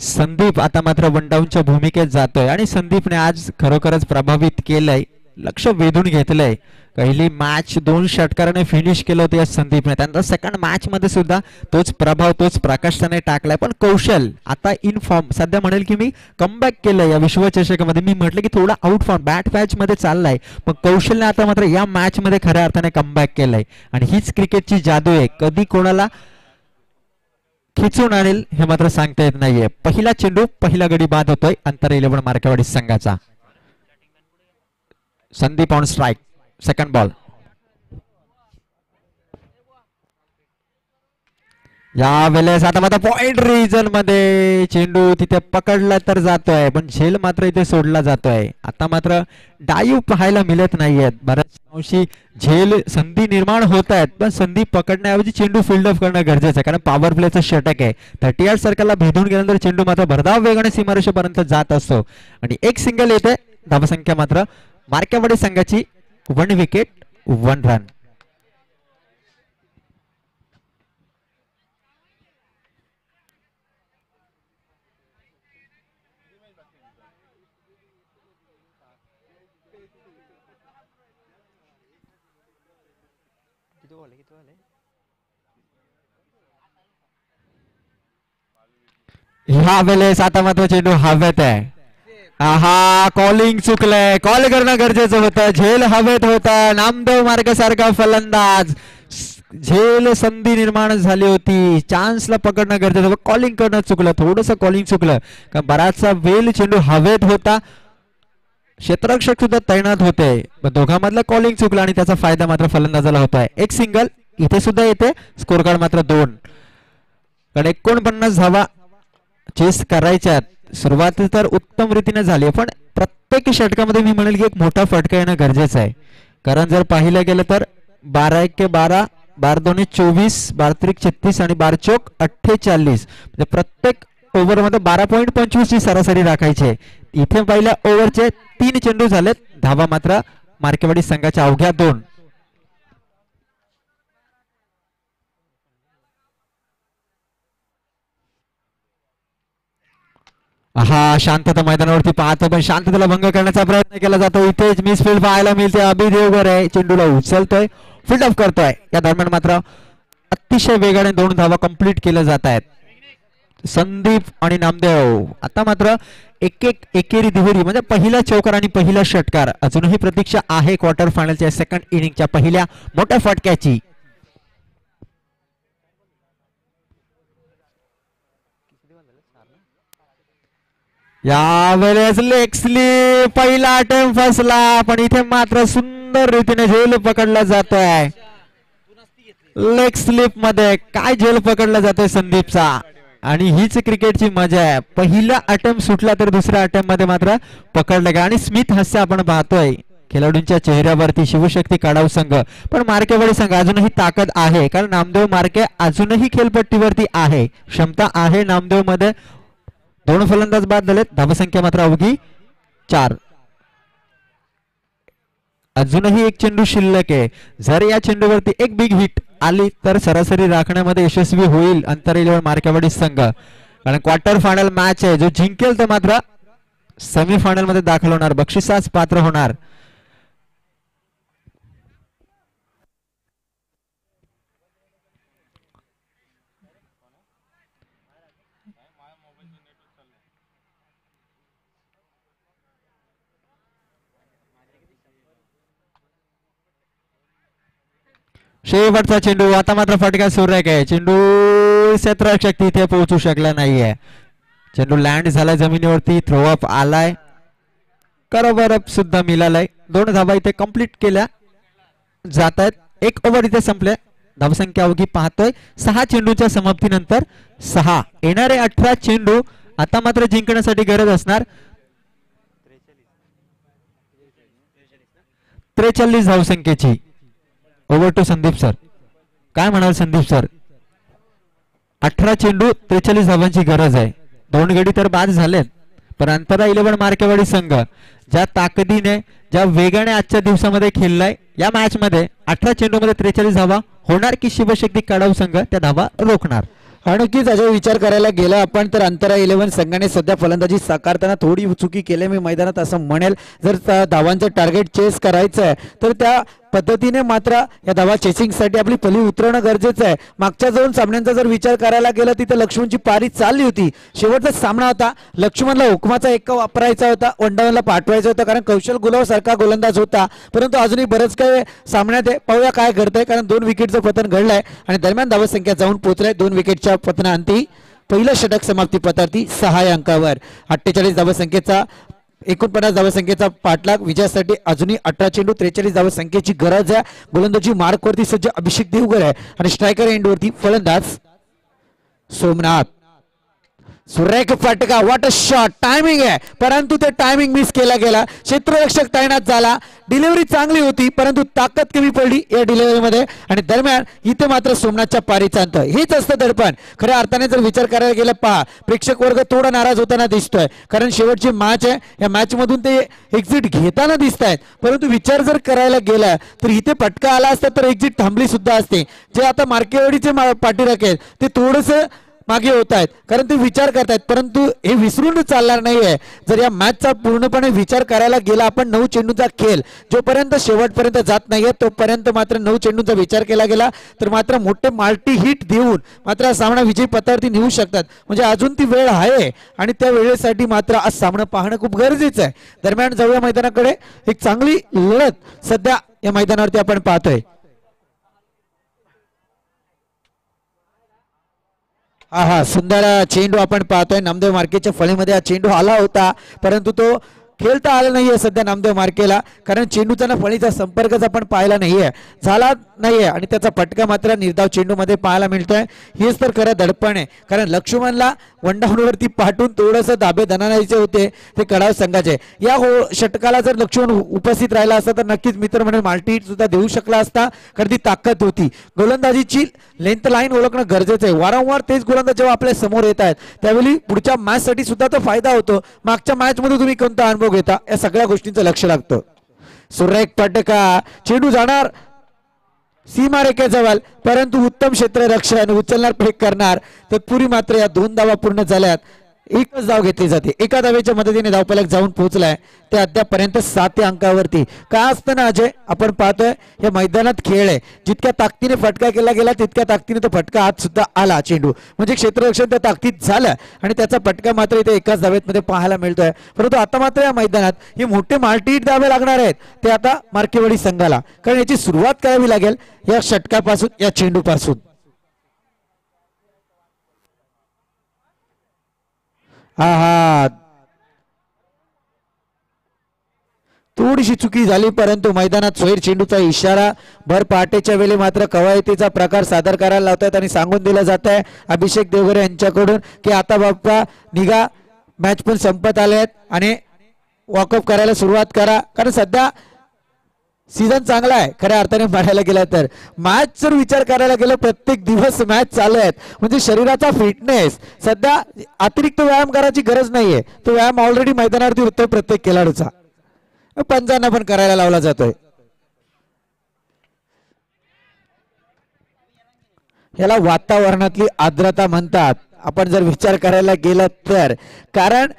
S1: संदीप आता मात्र वन डाऊनच्या भूमिकेत जातोय आणि संदीपने आज खरोखरच प्रभावित केलंय लक्ष वेधून घेतलंय. पहिली मॅच 2 षटकाराने फिनिश केलं होतं या संदीपने त्यानंतर सेकंड मॅच मध्ये सुद्धा तोच प्रभाव तोच प्रकाश त्याने टाकलाय. पण कौशल आता इन फॉर्म सध्या म्हणेल की मी कमबॅक केलंय या विश्वचषकामध्ये. मी म्हटलं की थोडा आउट फॉर्म बॅट मॅच मध्ये चाललाय पण कौशलने आता मात्र या मॅच मध्ये खऱ्या अर्थाने कमबॅक केलंय. आणि हीच क्रिकेटची जादू आहे कधी कोणाला खिचून आणेल हे मात्र सांगता येत नाहीये. पहिला चेंडू पहिला गडी बाद होतोय अंतर 11 मार्केवाडी संघाचा. Sandeep on strike second ball. यावेळेस आता मात्र पॉइंट रिजन मध्ये चेंडू तिथे पकडला तर जातोय पण झेल मात्र इथे सोडला जातोय. आता मात्र डाईव्ह पाहायला मिळत नाहीयेत बऱ्याच अंशी झेल संधी निर्माण होत आहेत पण संधी पकडण्याऐवजी चेंडू फिल्ड ऑफ करणं गरजेचं आहे कारण पॉवर प्लेचं षटक आहे. 38 सर्कलला भेदून गेल्यानंतर चेंडू मात्र भरधाव वेगाने सीमारेषेपर्यंत जात असतो आणि एक सिंगल येते. धावसंख्या मात्र मार्केवाडी संघाची 1 विकेट 1 रन. ह्या वेळेस आता मात्र चेंडू हवेत आहे आहा कॉलिंग चुकलंय. कॉल करणं गरजेचं होतं. झेल हवेत होता. नामदेव मार्गसारखा फलंदाज. झेल संधी निर्माण झाली होती. चान्सला पकडणं गरजेचं होतं. कॉलिंग करणं चुकलं. थोडंसं कॉलिंग चुकलं का बराचसा वेल चेंडू हवेत होता. क्षेत्ररक्षक सुद्धा तैनात होते. दोघांमधला कॉलिंग चुकला आणि त्याचा फायदा मात्र फलंदाजाला होतोय. एक सिंगल इथे सुद्धा येते. स्कोर कार्ड मात्र 2. कारण 49 धावा चेस करायच्यात. सुरुवात तर उत्तम रीतीने झाली पण प्रत्येक षटकामध्ये मी म्हणेल की एक मोठा फटका येणं गरजेचं आहे. कारण जर पाहिलं गेलं तर 12-1-12, 12-2 24, 12-3 36 आणि 12-4 48. म्हणजे प्रत्येक ओव्हरमध्ये 12.25 ची सरासरी राखायची आहे. इथे पहिल्या ओव्हरचे 3 चेंडू झालेत. धावा मात्र मार्केवाडी संघाच्या अवघ्या 2. हा शांतता मैदानावरती पाहतो पण शांततेला भंग करण्याचा प्रयत्न केला जातो. इथेच मिसफील्ड पाहायला मिळते. अभिदेवगर आहे चेंडूला उचलतोय. फील्ड ऑफ करतोय. या दरम्यान मात्र अतिशय वेगाने 2 धावा कंप्लीट केल्या जात आहेत. संदीप आणि नामदेव आता मात्र एकेरी दुहेरी म्हणजे पहिला चौकार आणि पहिला षटकार. अजूनही प्रतीक्षा आहे क्वार्टर फायनलच्या सेकंड इनिंगच्या पहिल्या मोठ्या फटक्याची. यावेळेस लेग स्लिप पहिला अटेम्प्ट फसला पण इथे मात्र सुंदर रीतीने झेल पकडला जातोय. लेग स्लिप मध्ये काय झेल पकडला जातोय संदीपचा आणि हीच क्रिकेटची मजा आहे. पहिला अटेम्प्ट सुटला तर दुसऱ्या अटेम्प्ट मध्ये मात्र पकडलं गेला आणि स्मित हास्य आपण पाहतोय खेळाडूंच्या चेहऱ्यावरती. शिवशक्ती काढाव संघ पण मार्केवाडी संघ अजूनही ताकद आहे कारण नामदेव मार्के अजूनही खेळपट्टीवरती आहे. क्षमता आहे नामदेव मध्ये. 2 फलंदाज बाद झालेत. धावसंख्या मात्र अवघी 4. अजूनही एक चेंडू शिल्लक आहे. जर या चेंडूवरती एक बिग हिट आली तर सरासरी राखण्यामध्ये यशस्वी होईल अंतराळीवर मार्केवाडी संघ. कारण क्वार्टर फायनल मॅच आहे. जो जिंकेल तो मात्र सेमीफायनल मध्ये दाखल होणार. बक्षिसास पात्र होणार. शेवटचा चेंडू. आता मात्र फटका सुरेख आहे. चेंडू क्षेत्ररक्षक तिथे पोहोचू शकला नाहीये. चेंडू लँड झालाय जमिनीवरती. थ्रो अप आलाय. कव्हर अप सुद्धा मिळालाय. 2 धावा इथे कंप्लीट केल्या जात आहेत. 1 ओव्हर इथे संपले. धावसंख्या अवघी पाहतोय 6 चेंडूच्या समाप्तीनंतर 6. येणारे 18 चेंडू आता मात्र जिंकण्यासाठी गरज असणार 43 धावसंख्येची. Over two Sandeep sir. काय म्हणाल संदीप सर? 18 चेंडू 43 धावांची गरज आहे. 2 गडी तर बाद झालेत पण अंतरा 11 मार्केवाडी संघ ज्या ताकदीने ज्या वेगाने आजच्या दिवसामध्ये खेळलाय या मॅच मध्ये 18 चेंडू मध्ये 43 धावा होणार की शिवशक्ती काढाव संघ त्या धावा रोखणार?
S2: नक्कीच याचा विचार करायला गेला आपण तर अंतरा 11 संघाने सध्या फलंदाजी साकारताना थोडी चुकी केली मी मैदानात असं म्हणेल. जर धावांचं टार्गेट चेस करायचं आहे तर त्या पद्धतीने मात्र या धावा चेसिंगसाठी आपली पली उतरवणं गरजेचं आहे. मागच्या 2 सामन्यांचा जर विचार करायला गेला तिथे लक्ष्मणची पारी चालली होती. शेवटचा सामना होता. लक्ष्मणला हुकमाचा 1 वापरायचा होता. वनडाऊनला पाठवायचा होता कारण कौशल गुलाव सारखा गोलंदाज होता. परंतु अजूनही बरंच काही सामन्यात आहे. पाहूया काय घडतंय कारण 2 विकेटचं पतन घडलंय आणि दरम्यान धावसंख्या जाऊन पोहोचलाय 2 विकेटच्या पतनाअंती. पहिलं षटक समाप्ती पतार्ती 6 अंकावर. 48 धावसंख्येचा 49 धावसंख्येचा पाठलाग विजयासाठी अजूनही 18 चेंडू 43 धावसंख्येची गरज आहे. गोलंदाजी मार्कवरती सज्ज अभिषेक देवगर आहे आणि स्ट्रायकर एंडवरती फलंदाज सोमनाथ. सुरेख फटका. What a shot. टायमिंग आहे परंतु ते टायमिंग मिस केला गेला. क्षेत्ररक्षक तैनात झाला. डिलिव्हरी चांगली होती परंतु ताकद कमी पडली या डिलिव्हरीमध्ये आणि दरम्यान इथे मात्र सोमनाथच्या पारीचा अंत. हेच असतं दडपण. खऱ्या अर्थाने जर विचार करायला गेला पहा प्रेक्षक वर्ग थोडा नाराज होताना दिसतोय कारण शेवटची मॅच आहे. या मॅच मधून ते एक्झिट घेताना दिसत आहेत परंतु विचार जर करायला गेला तर इथे फटका आला असता तर एक्झिट थांबली सुद्धा असते. जे आता मार्केवाडीचे पाठीराखे आहेत ते थोडंसं मागे होत आहेत, कारण ते विचार करतायत, परंतु हे विसरून चालणार नाहीये. जर या मॅचचा पूर्णपणे विचार करायला गेला आपण 9 चेंडूचा खेळ जोपर्यंत शेवटपर्यंत जात नाहीये तोपर्यंत मात्र 9 चेंडूचा विचार केला गेला तर मात्र मोठे माल्टी हिट देऊन मात्र हा सामना विजयी पथावरती नेऊ शकतात. म्हणजे अजून ती वेळ आहे आणि त्या वेळेसाठी मात्र आज सामना पाहणं खूप गरजेचं आहे. दरम्यान जाऊया मैदानाकडे. एक चांगली लढत सध्या या मैदानावरती आपण पाहतोय. हा सुंदर चेंडू आपण पाहतोय. नामदेव मार्केच्या फळीमध्ये हा चेंडू आला होता परंतु तो खेळता आला नाहीये सध्या नामदेव मार्केला, कारण चेंडूचा ना फळीचा संपर्कच आपण पाहिला नाहीये, झाला नाहीये आणि त्याचा फटका मात्र निर्धाव चेंडू मध्ये पाहायला मिळतोय. हेच तर खरं दडपण आहे, कारण लक्ष्मणला वंडावरती पाठवून थोडंसं दाबे धनायचे होते ते कडाव संघाचे. या षटकाला जर लक्ष्मण उपस्थित राहिला असता तर नक्कीच मित्र म्हणजे माल्टी हिट सुद्धा देऊ शकला असता, कारण ती ताकद होती. गोलंदाजीची लेंथ लाईन ओळखणं गरजेचं आहे. वारंवार तेच गोलंदाज जेव्हा आपल्या समोर येत आहेत त्यावेळी पुढच्या मॅच साठी सुद्धा तो फायदा होतो. मागच्या मॅच मध्ये तुम्ही कोणता अनुभव घेता या सगळ्या गोष्टींचं लक्ष लागतं. सुरेख फटका, चेंडू जाणार सीमारेखेजवळ परंतु उत्तम क्षेत्ररक्षण, उचलणार फेक करणार तत्पुरी मात्र या 2 धावा पूर्ण झाल्यात. एकच धाव घेतली जाते. एका धावेच्या मदतीने धावफलक जाऊन पोहोचलाय ते अद्यापर्यंत 7 अंकावरती. काय असतं ना अजय, आपण पाहतोय या मैदानात खेळ आहे, जितक्या ताकदीने फटका केला गेला तितक्या ताकदीने तो फटका आत सुद्धा आला. चेंडू म्हणजे क्षेत्ररक्षण त्या ताकदीत झालं आणि त्याचा फटका मात्र इथे एकाच धावेत मध्ये पाहायला मिळतोय. परंतु आता मात्र या मैदानात हे मोठे माल्टीहिट धावे लागणार आहेत ते आता मार्केवाडी संघाला, कारण याची सुरुवात करावी लागेल या षटकापासून, या चेंडूपासून. हा थोडीशी चुकी झाली परंतु मैदानात सोयीर चेंडूचा इशारा. भर पहाटेच्या वेळी मात्र कवायतीचा प्रकार सादर करायला लावतात आणि सांगून दिलं जात आहे अभिषेक देवगरे यांच्याकडून की आता बाप्पा निघा, मॅच पण संपत आले आहेत आणि वॉकअप करायला सुरुवात करा, कारण सध्या सीझन चांगला आहे खऱ्या अर्थाने म्हणायला गेला तर. मॅच जर विचार करायला गेलं प्रत्येक दिवस मॅच चालू आहेत, म्हणजे शरीराचा फिटनेस सध्या अतिरिक्त व्यायाम करायची गरज नाहीये, तो व्यायाम ऑलरेडी मैदानावरती होतोय प्रत्येक खेळाडूचा. पंचांना पण करायला लावला जातोय. याला वातावरणातली आर्द्रता म्हणतात आपण जर विचार करायला गेला तर, कारण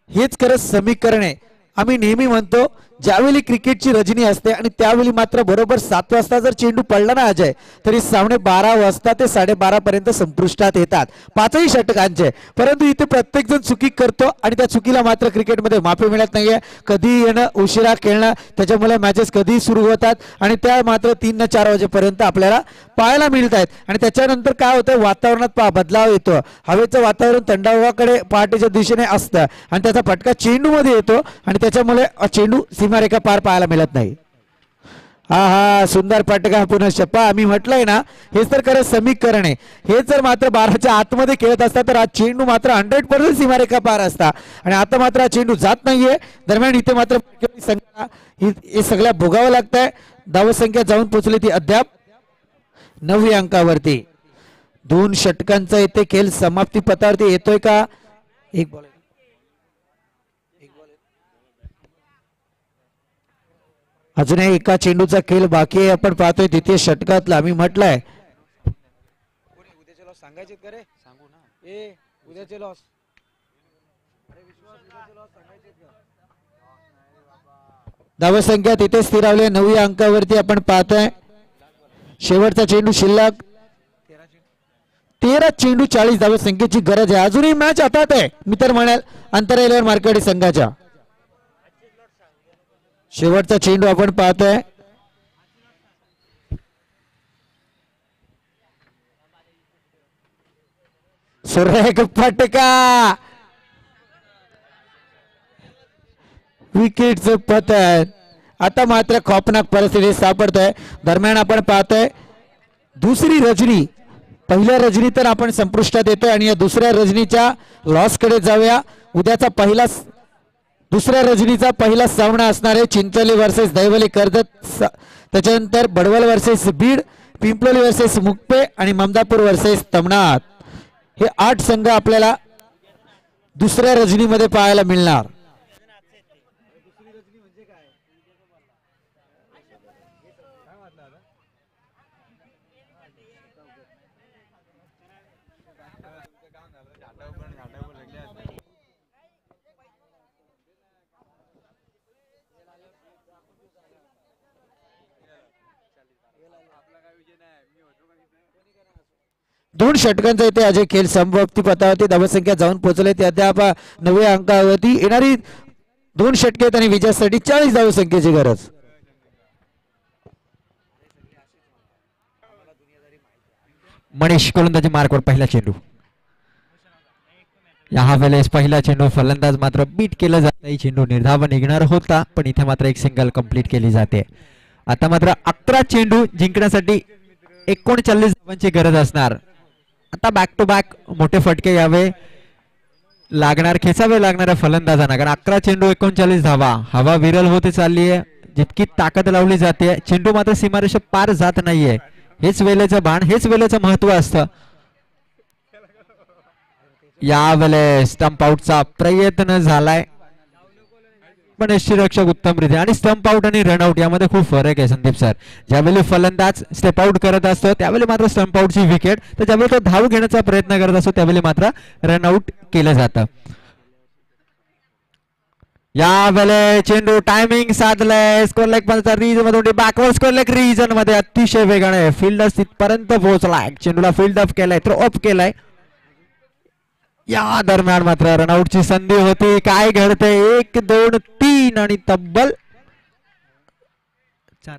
S2: हेच खरं समीकरण आहे. आम्ही नेहमी म्हणतो ज्यावेळी क्रिकेटची रजनी असते आणि त्यावेळी मात्र बरोबर 7 वाजता जर चेंडू पडला ना अजय तरी 12:15 वाजता ते 12:30 पर्यंत संपुष्टात येतात 5ही षटकांचे. परंतु इथे प्रत्येक जण चुकी करतो आणि त्या चुकीला मात्र क्रिकेटमध्ये माफी मिळत नाहीये. कधी येणं, उशिरा खेळणं, त्याच्यामुळे मॅचेस कधी सुरू होतात आणि त्या मात्र 3 ते 4 वाजेपर्यंत आपल्याला पाहायला मिळत आहेत. आणि त्याच्यानंतर काय होतं, वातावरणात बदलाव येतो, हवेचं वातावरण थंडावाकडे पहाटेच्या दिशेने असतं आणि त्याचा फटका चेंडूमध्ये येतो आणि त्याच्यामुळे चेंडू सीमारेखा पार पाहायला मिळत नाही. हा सुंदर फटका पुन्हा शप्पा. आम्ही म्हटलंय ना हेच तर खरं समीकरण आहे. हे जर मात्र 12च्या आतमध्ये खेळत असता तर हा चेंडू मात्र 100% सीमारेखा पार असता आणि आता मात्र हा चेंडू जात नाहीये. दरम्यान इथे मात्र संख्या हे सगळ्या भोगावं लागतंय. धावसंख्या जाऊन पोहोचली ती अद्याप 9 अंकावरती. 2 षटकांचा इथे खेळ समाप्ती पथावरती येतोय का? एक बॉल अजूनही एका चेंडूचा खेळ बाकी आहे. आपण पाहतोय द्वितीय षटकातला. आम्ही म्हटलंय सांगायचे करे सांगू ना ए उद्याचे लॉस धावसंख्या तिथे स्थिरावली 9 अंकावरती. आपण पाहतोय शेवटचा चेंडू शिल्लक 13 चेंडू 40 धावसंख्येची गरज आहे. अजूनही मॅच हातात आहे मी तर म्हणाल अंतराळवर मार्केवाडी संघाच्या. शेवटचा चेंडू आपण पाहतोय सुरेख फटका, विकेटचं पतन. आता मात्र खौफनाक परिस्थिती सापडतोय. दरम्यान आपण पाहतोय दुसरी रजनी, पहिल्या रजनी तर आपण संपुष्टात येतोय आणि या दुसऱ्या रजनीच्या लॉस कडे जाऊया. उद्याचा दुसऱ्या रजनीचा पहिला सामना असणार आहे चिंचोली वर्सेस दैवली कर्जत, त्याच्यानंतर बडवल वर्सेस बीड, पिंपलोली वर्सेस मुक्पे आणि ममदापूर वर्सेस तमनाथ. हे 8 संघ आपल्याला दुसऱ्या रजनीमध्ये पाहायला मिळणार. 2 षटकांचा इथे अजय खेळ समाप्ती पथावरती धावसंख्या जाऊन पोहोचले ते अद्याप 9व्या अंकावरती. येणारी 2 षटके आणि विजयासाठी 40 धावसंख्येची गरज.
S1: मनीष गोलंदाजी मार्कवर पहिला चेंडू. या वेळेस पहिला चेंडू फलंदाज मात्र बीट केलं जात. चेंडू निर्धाव निघणार होता पण इथे मात्र एक सिंगल कंप्लीट केली जाते. आता मात्र 11 चेंडू जिंकण्यासाठी 39 धावांची गरज असणार. आता बॅक टू बॅक मोठे फटके यावे लागणार, खेचावे लागणाऱ्या फलंदाजांना, कारण 11 चेंडू 39 धावा. हवा विरल होते चालली आहे. जितकी ताकद लावली जाते चेंडू मात्र सीमारेषा पार जात नाहीये. हेच वेळेचं बाण, हेच वेळेचं महत्व असतं. यावेळेस स्टंप आउटचा प्रयत्न झालाय पण यष्टीरक्षक उत्तमरित्या, आणि स्टंप आउट आणि रनआउट यामध्ये खूप फरक आहे संदीप सर. ज्यावेळी फलंदाज स्टेप आउट करत असतो त्यावेळी मात्र स्टंप आउटची विकेट, तर ज्यावेळी तो धाव घेण्याचा प्रयत्न करत असतो त्यावेळी मात्र रनआउट केलं जातं. यावेळेस चेंडू टायमिंग साधलाय. स्कोर लेग रीज मधून बॅकवर्ड स्कोर लेग रिजन मध्ये अतिशय वेगाने फील्डर तिथपर्यंत पोहोचलाय. चेंडूला फील्ड अप केलाय, थ्रो अप केलाय. या दरम्यान मात्र रनआउटची संधी होती. काय घडते 1 2 3 आणि तब्बल 4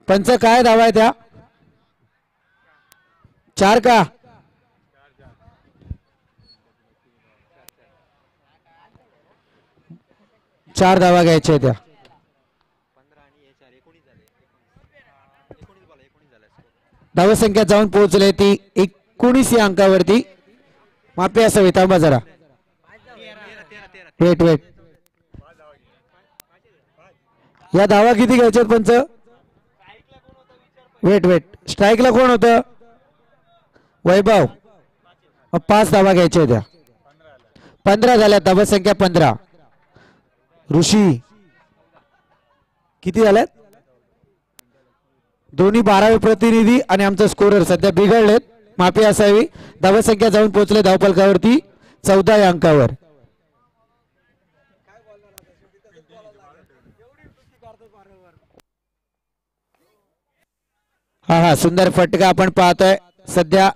S2: पंच काय धावा आहे त्या? 4 का? 4 धावा घ्यायच्या त्या. धावसंख्या जाऊन पोहोचले ती 19 या अंकावरती. माफी असावी, थांबा जरा. Wait wait. या धावा किती घ्यायच्यात पंच? Weight weight. स्ट्राईकला कोण होतं? वैभव. 5 धावा घ्यायच्या त्या. 15 झाल्या. धावसंख्या 15. ऋषी किती झाल्यात? दोन्ही 12वे प्रतिनिधी आणि आमचा स्कोरर सध्या बिघडलेत. माफी असावी. धावसंख्या जाऊन पोहोचले धावफलकावरती 14 या अंकावर. हा सुंदर फटका आपण पाहतोय. सध्या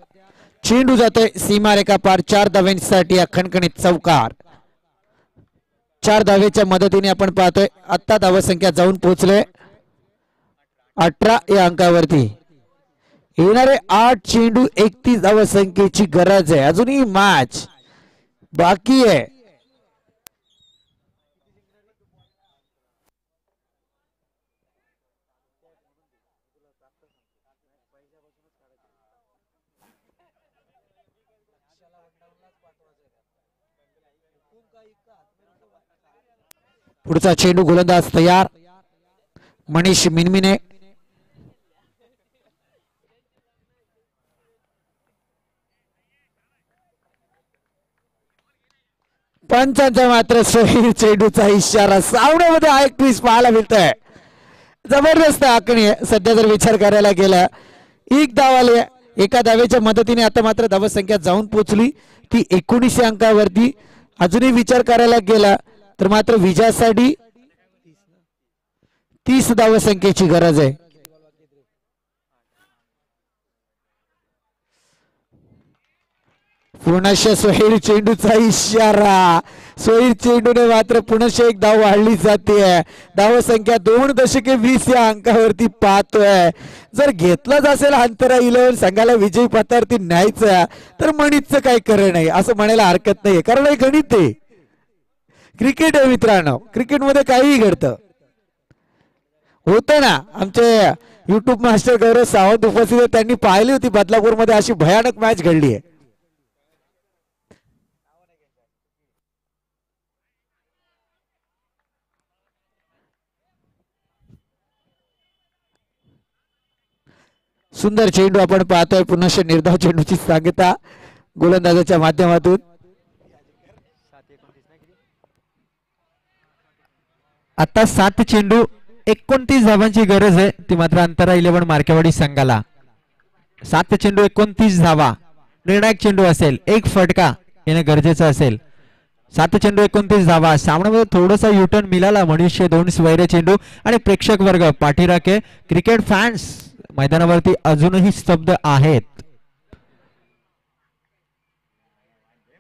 S2: चेंडू जातोय सीमारेखा पार. 4 धावांसाठी खणखणीत चौकार. 4 धावेच्या मदतीने आपण पाहतोय. आता धावसंख्या जाऊन पोहोचले 18 या अंकावरती. येणारे 8 चेंडू 31 धावसंख्येची गरज आहे. अजूनही मॅच बाकी आहे. पुढचा चेंडू गोलंदाज तयार. मनीष मिनमिने. पंचांचा मात्र सोहेल चेंडूचा इशारा. सामन्यामध्ये हा एक ट्विस्ट पाहायला मिळतोय. जबरदस्त आखणी आहे. सध्या जर विचार करायला गेला 1 धाव आली. एका धावेच्या मदतीने आता मात्र धावसंख्या जाऊन पोहोचली ती 19 अंकावरती. अजूनही विचार करायला गेला तर मात्र विजयासाठी 30 धावसंख्येची गरज आहे. पुनश्च सोहेल चेंडूचा इशारा. सोहेल चेंडूने मात्र पुनश्च 1 धाव वाढली जाते. धावसंख्या 2 दशके 20 या अंकावरती पाहतोय. जर घेतलाच असेल अंतरा 11 संघाला विजयी पथावरती न्यायचं तर मणीचं काही खरं नाही असं म्हणायला हरकत नाही, कारण हे गणित आहे. क्रिकेट आहे मित्रांनो. क्रिकेटमध्ये काहीही घडतं. होतं ना. आमचे युट्यूब मास्टर गौरव सावंत उपस्थित आहेत. त्यांनी पाहिली होती बदलापूरमध्ये अशी भयानक मॅच घडली आहे. सुंदर चेंडू आपण पाहतोय. पुनश्च निर्धाव चेंडूची सांगता गोलंदाजाच्या माध्यमातून.
S1: आता 7 चेंडू 29 धावांची गरज आहे. ती मात्र अंतरा 11 मार्केवाडी संघाला. 7 चेंडू 29 धावा. निर्णायक चेंडू असेल. 1 फटका येणं गरजेचं असेल. 7 चेंडू 29 धावा. सामन्यामध्ये थोडासा युटर्न मिळाला मनुष्य 2 स्वैर चेंडू आणि प्रेक्षक वर्ग पाठीराखे क्रिकेट फॅन्स मैदानावरती अजूनही स्तब्ध आहेत.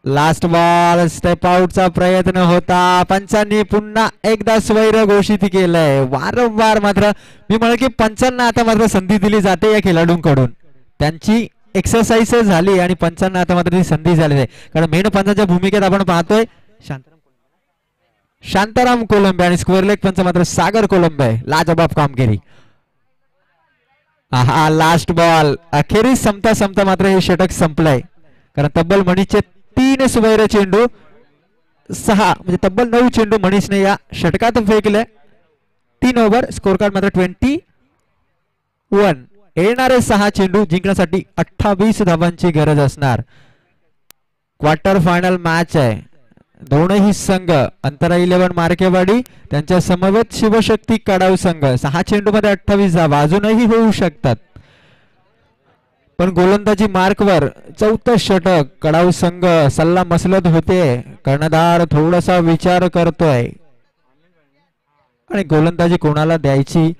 S1: लास्ट बॉल स्टेप आउटचा प्रयत्न होता. पंचांनी पुन्हा एकदा स्वैर घोषित केलंय. वारंवार मात्र मी म्हणेल की पंचांना आता मात्र संधी दिली जाते या खेळाडूंकडून. त्यांची एक्सरसाइज झाली आणि पंचांना आता मात्र ती संधी झाली आहे. कारण मेन पंचांच्या भूमिकेत आपण पाहतोय शांताराम कोलंबे आणि स्क्वेअर लेग पंच मात्र सागर कोलंबे. लाजबाब कामगिरी. हा लास्ट बॉल अखेरीस संपता मात्र हे षटक संपलंय. कारण तब्बल मनीषचे 3 स्वैर चेंडू 6 म्हणजे तब्बल 9 चेंडू मनीषने या षटकात फेकले. 3 ओव्हर स्कोर कार्ड मात्र 21. येणारे 6 चेंडू जिंकण्यासाठी 28 धावांची गरज असणार. क्वार्टर फायनल मॅच आहे. दोनही संघ अंतरा 11 मार्केवाडी त्यांच्या समवेत शिवशक्ती कडाव संघ. 6 चेंडू मध्ये 28 धावा अजूनही होऊ शकतात. पण गोलंदाजी मार्कवर 4थं षटक. कडाव संघ सल्ला मसलत होते. कर्णधार थोडासा विचार करतोय आणि गोलंदाजी कोणाला द्यायची.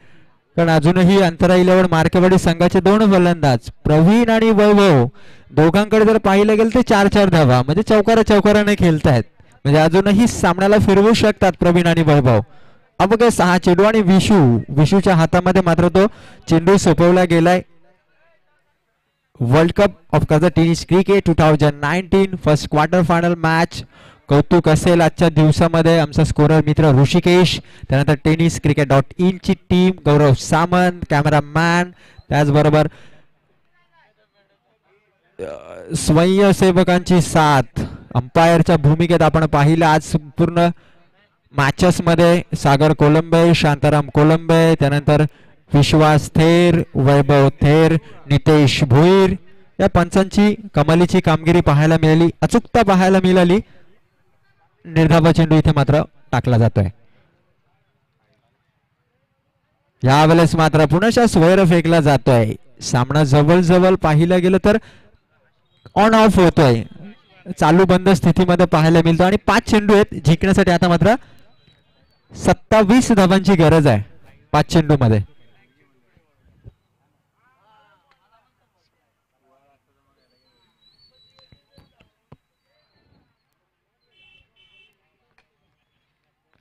S1: कारण अजूनही अंतरा 11 मार्केवाडी संघाचे 2 फलंदाज प्रवीण आणि वैभव दोघांकडे जर पाहिलं गेलं ते 4-4 धावा म्हणजे चौकाराने खेळतायत. म्हणजे अजूनही सामन्याला फिरवू शकतात प्रवीण आणि वैभव. अवघे 6 चेंडू आणि विशूच्या हातामध्ये मात्र तो चेंडू सोपवला गेलाय. World cup of Karjat tennis cricket 2019 first quarter final match. कौतुक असेल आजच्या दिवसामध्ये आमचा स्कोरर मित्र ऋषिकेश, त्यानंतर टेनिस cricket.in ची टीम, गौरव सामंत कॅमेरामॅन, त्याचबरोबर स्वयंसेवकांची साथ. अंपायरच्या भूमिकेत आपण पाहिलं आज पूर्ण मॅचेस मध्ये सागर कोलंबे, शांताराम कोलंबे, त्यानंतर विश्वास थेर, वैभव थेर, नितेश भोईर या पंचांची कमालीची कामगिरी पाहायला मिळाली. अचूकता पाहायला मिळाली. निर्धाव चेंडू इथे मात्र टाकला जातोय. यावेळेस मात्र पुन्हा स्वैर फेकला जातोय. सामना जवळ पाहिलं गेलं तर ऑन ऑफ होतोय. चालू बंद स्थितीमध्ये पाहायला मिळतो आणि 5 चेंडू आहेत जिंकण्यासाठी. आता मात्र 27 धावांची गरज आहे 5 चेंडू मध्ये.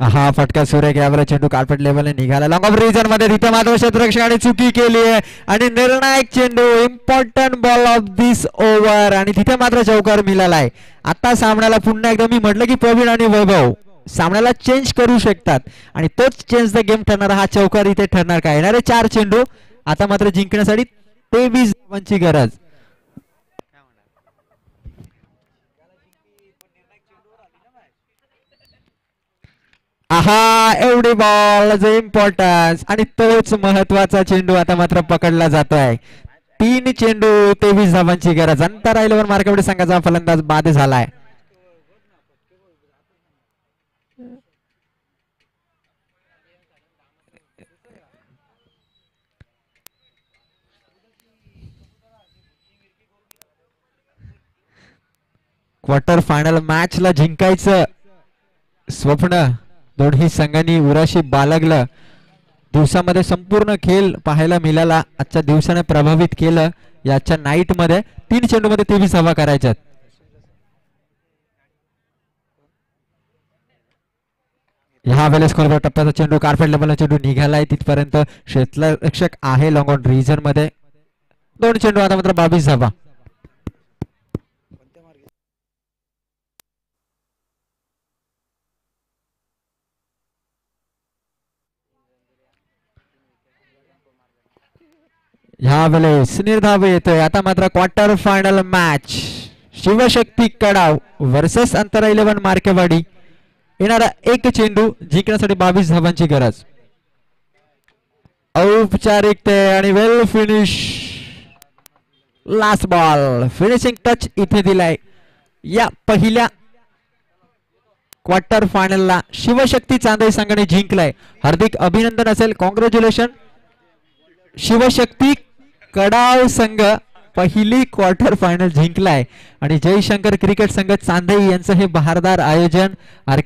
S1: हा फटका सुरेख. यावर चेंडू कार्पेट लेवलने निघाला लॉंग ऑफ रिजन मध्ये. तिथे मात्र क्षेत्ररक्षकाने चुकी केली आहे आणि निर्णायक चेंडू important ball of this over आणि तिथे मात्र चौकार मिळालाय. आता सामन्याला पुन्हा एकदा मी म्हटलं की प्रवीण आणि वैभव सामन्याला चेंज करू शकतात आणि तोच चेंज द गेम ठरणारा हा चौकार इथे ठरणार का. येणारे 4 चेंडू आता मात्र जिंकण्यासाठी 23 धावांची गरज. आहा एवढी बॉल इम्पॉर्टन्स आणि तोच महत्वाचा चेंडू आता मात्र पकडला जातोय. 3 चेंडू 23 धावांची गरज. अंतरा 11 मार्केवाडी संघाचा फलंदाज बाद झालाय. क्वार्टर फायनल मॅचला जिंकायचं स्वप्न दोन्ही संघांनी उराशी बाळगलं. दिवसामध्ये संपूर्ण खेळ पाहायला मिळाला. आजच्या दिवसाने प्रभावित केलं. याच्या नाईट मध्ये 3 चेंडू मध्ये 23 धावा करायच्यात. ह्या वेळेस खोलवर टप्प्याचा चेंडू कार्पेट लेवलला चेंडू निघालाय. तिथपर्यंत क्षेत्ररक्षक आहे लॉंग ऑन रिजन मध्ये. 2 चेंडू आता मात्र 22 धावा. ह्या वेळेस निर्धाव येतोय. आता मात्र क्वार्टर फायनल मॅच शिवशक्ती कडाव वर्सेस अंतरा 11 मार्केवाडी. येणारा 1 चेंडू जिंकण्यासाठी 22 धावांची गरज. औपचारिकते आणि well finish. Last ball finishing touch इथे दिलाय. या पहिल्या क्वार्टर फायनलला शिवशक्ती चांदई संघाने जिंकलाय. हार्दिक अभिनंदन असेल. कॉंग्रॅच्युलेशन शिवशक्ती कडाव संघ पहिली क्वार्टर फायनल जिंकलाय आणि जयशंकर क्रिकेट संघ चांदई यांचं हे बहारदार आयोजन आर